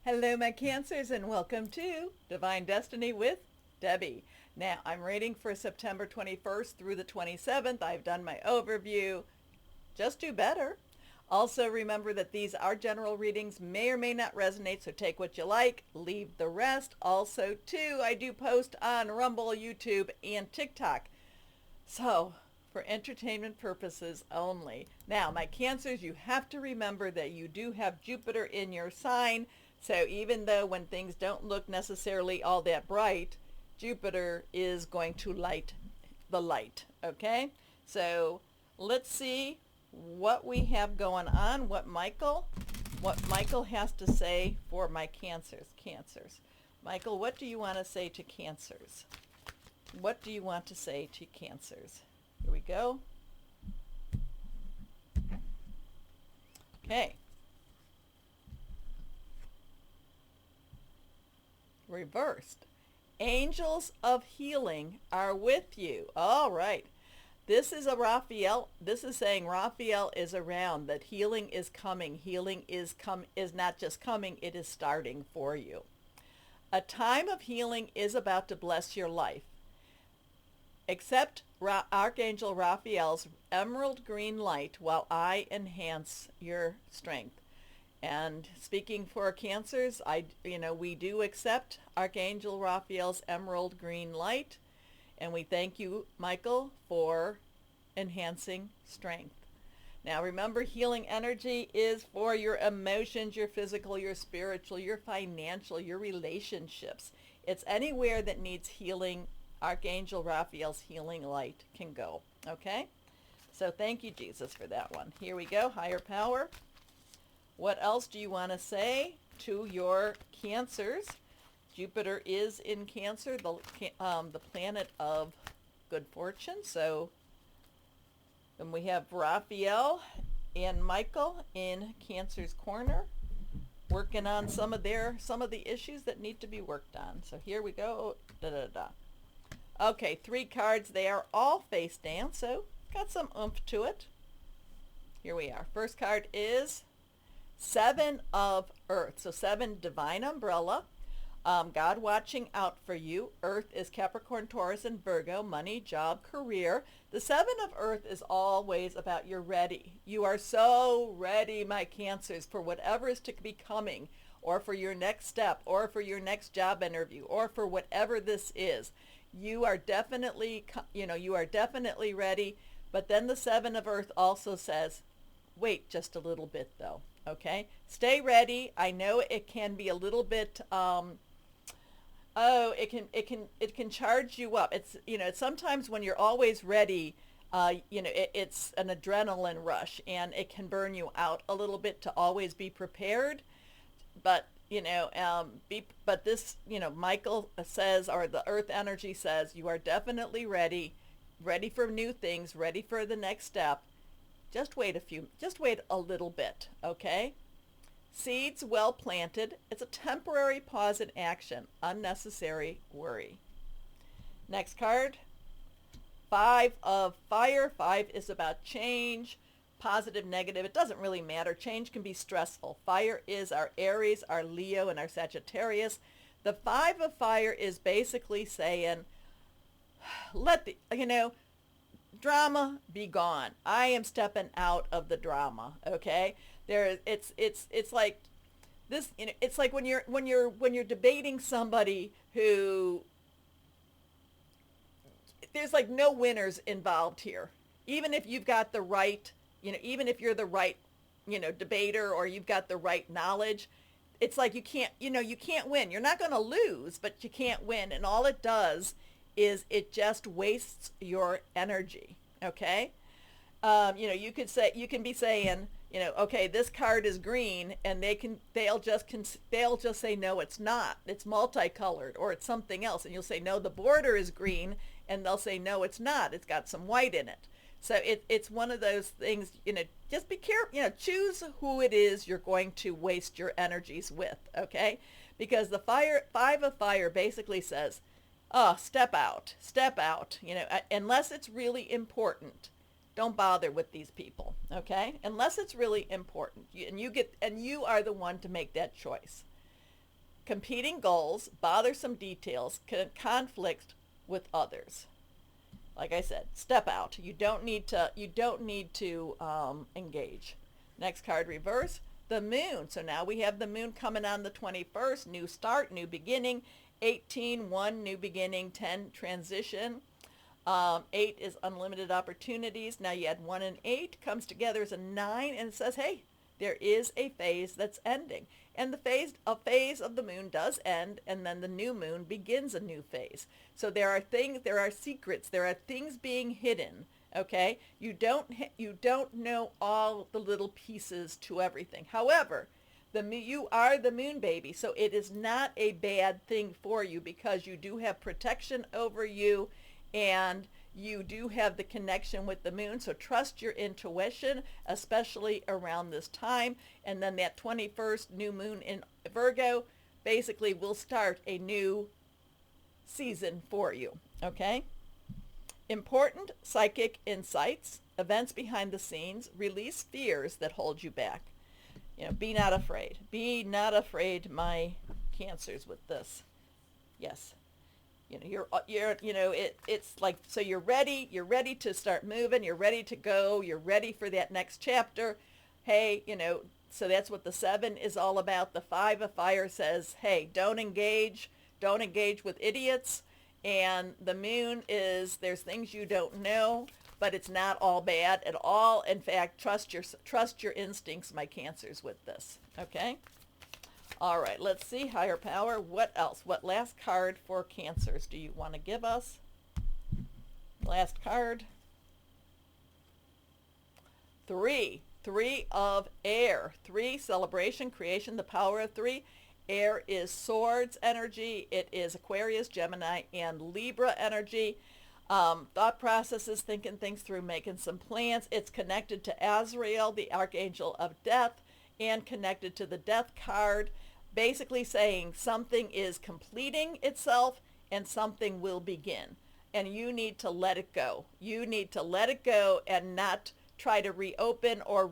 Hello, my Cancers, and welcome to Divine Destiny with Debbie. Now, I'm reading for September 21st through the 27th. I've done my overview. Just do better. Also, remember that these are general readings, may or may not resonate, so take what you like, leave the rest. Also, too, I do post on Rumble, YouTube, and TikTok. So, for entertainment purposes only. Now, my Cancers, you have to remember that you do have Jupiter in your sign. So even though when things don't look necessarily all that bright, Jupiter is going to light the light, okay? So let's see what we have going on, what Michael has to say for my Cancers. Michael, what do you want to say to Cancers? What do you want to say to Cancers? Here we go. Okay. Reversed. Angels of healing are with you. All right. This is a Raphael. This is saying Raphael is around, that healing is coming. Healing is not just coming, it is starting for you. A time of healing is about to bless your life. Accept Archangel Raphael's emerald green light while I enhance your strength. And speaking for Cancers, we do accept Archangel Raphael's emerald green light, and we thank you, Michael, for enhancing strength. Now remember, healing energy is for your emotions, your physical, your spiritual, your financial, your relationships. It's anywhere that needs healing. Archangel Raphael's healing light can go. Okay? So thank you, Jesus, for that one. Here we go. Higher power. What else do you want to say to your Cancers? Jupiter is in Cancer, the planet of good fortune. So then we have Raphael and Michael in Cancer's corner, working on some of the issues that need to be worked on. So here we go. Okay, 3 cards. They are all face down, so got some oomph to it. Here we are. First card is 7 of Earth. So 7, divine umbrella. God watching out for you. Earth is Capricorn, Taurus, and Virgo. Money, job, career. The 7 of Earth is always about you're ready. You are so ready, my Cancers, for whatever is to be coming, or for your next step, or for your next job interview, or for whatever this is. You are definitely ready. But then the 7 of Earth also says, wait just a little bit though. Okay, stay ready. I know it can be a little bit it can charge you up. It's sometimes when you're always ready, it's an adrenaline rush, and it can burn you out a little bit to always be prepared. But this, Michael says, or the earth energy says, you are definitely ready for new things, ready for the next step. Just wait a little bit, okay? Seeds well planted. It's a temporary pause in action. Unnecessary worry. Next card, 5 of Fire. 5 is about change, positive, negative. It doesn't really matter. Change can be stressful. Fire is our Aries, our Leo, and our Sagittarius. The 5 of Fire is basically saying, let the, drama be gone. I am stepping out of the drama. Okay, it's like this. It's like when you're debating somebody who there's like no winners involved here. Even if you've got the right, even if you're the right, debater, or you've got the right knowledge, it's like you can't win. You're not going to lose, but you can't win. And all it does is it just wastes your energy. Okay, you can be saying, okay, this card is green, and they'll just say, no, it's not. It's multicolored, or it's something else, and you'll say, no, the border is green, and they'll say, no, it's not. It's got some white in it. So it's one of those things. Just be careful. Choose who it is you're going to waste your energies with. Okay, because the 5 of Fire basically says, oh, step out, unless it's really important. Don't bother with these people, okay? Unless it's really important. And you are the one to make that choice. competing goals, bothersome details, conflict with others. Like I said, step out. You don't need to engage. Next card, reverse, the moon. So now we have the moon coming on the 21st, new start, new beginning, 18, 1, new beginning, 10, transition. 8 is unlimited opportunities. Now you add 1 and 8, comes together as a 9, and it says, hey, there is a phase that's ending. And a phase of the moon does end, and then the new moon begins a new phase. So there are secrets, there are things being hidden. Okay, you don't know all the little pieces to everything. However, you are the moon baby, so it is not a bad thing for you, because you do have protection over you, and you do have the connection with the moon. So trust your intuition, especially around this time. And then that 21st new moon in Virgo basically will start a new season for you. Okay? Important psychic insights, events behind the scenes, release fears that hold you back. Be not afraid. Be not afraid, my Cancers, with this. Yes. It's like, so you're ready to start moving, you're ready to go, you're ready for that next chapter. Hey, so that's what the 7 is all about. The 5 of fire says, hey, don't engage with idiots. And the moon is, there's things you don't know, but it's not all bad at all. In fact, trust your instincts, my Cancers, with this. Okay? All right, let's see, higher power. What else? What last card for Cancers do you want to give us? Last card. 3. 3 of air. 3, celebration, creation, the power of 3. Air is swords energy. It is Aquarius, Gemini, and Libra energy. Thought processes, thinking things through, making some plans. It's connected to Azrael, the archangel of death, and connected to the death card. Basically saying something is completing itself and something will begin. And you need to let it go. You need to let it go and not try to reopen or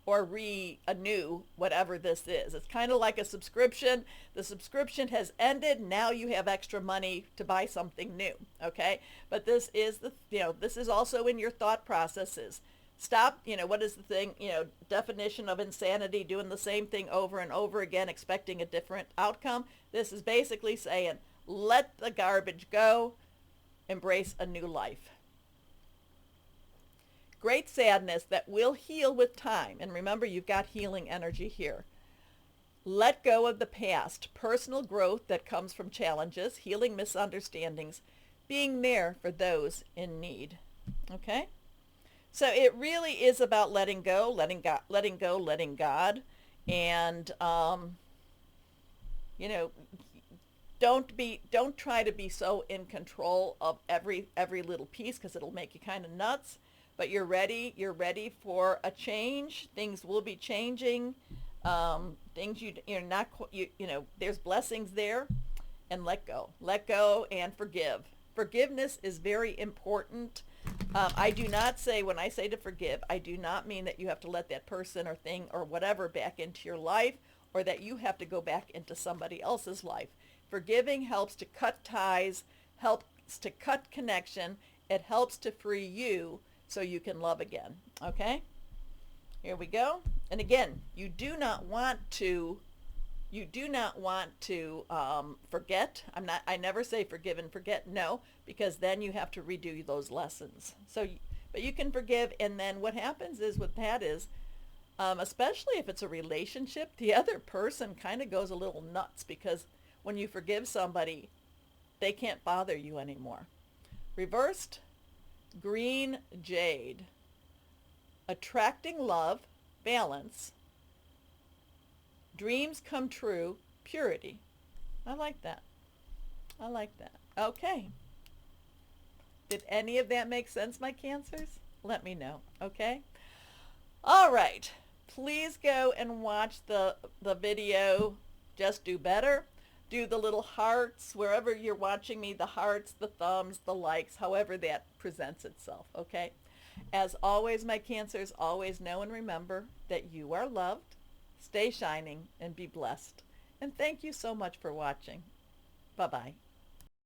renew whatever this is. It's kind of like a subscription. The subscription has ended. Now you have extra money to buy something new. Okay? But this is this is also in your thought processes. Stop, what is the thing, definition of insanity, doing the same thing over and over again, expecting a different outcome. This is basically saying, let the garbage go, embrace a new life. Great sadness that will heal with time. And remember, you've got healing energy here. Let go of the past, personal growth that comes from challenges, healing misunderstandings, being there for those in need. Okay? So it really is about letting go, letting God, and don't try to be so in control of every little piece, because it'll make you kind of nuts. But you're ready for a change. Things will be changing. Things there's blessings there, and let go and forgive. Forgiveness is very important. I do not say, when I say to forgive, I do not mean that you have to let that person or thing or whatever back into your life, or that you have to go back into somebody else's life. Forgiving helps to cut ties, helps to cut connection. It helps to free you so you can love again. Okay? Here we go. And again, you do not want to forget. I never say forgive and forget. No, because then you have to redo those lessons. But you can forgive, and then what happens is, with that is, especially if it's a relationship, the other person kind of goes a little nuts, because when you forgive somebody, they can't bother you anymore. Reversed, green jade. Attracting love, balance, dreams come true, purity. I like that. Okay. Did any of that make sense, my Cancers? Let me know, okay? All right. Please go and watch the video, Just Do Better. Do the little hearts, wherever you're watching me, the hearts, the thumbs, the likes, however that presents itself, okay? As always, my Cancers, always know and remember that you are loved. Stay shining and be blessed. And thank you so much for watching. Bye-bye.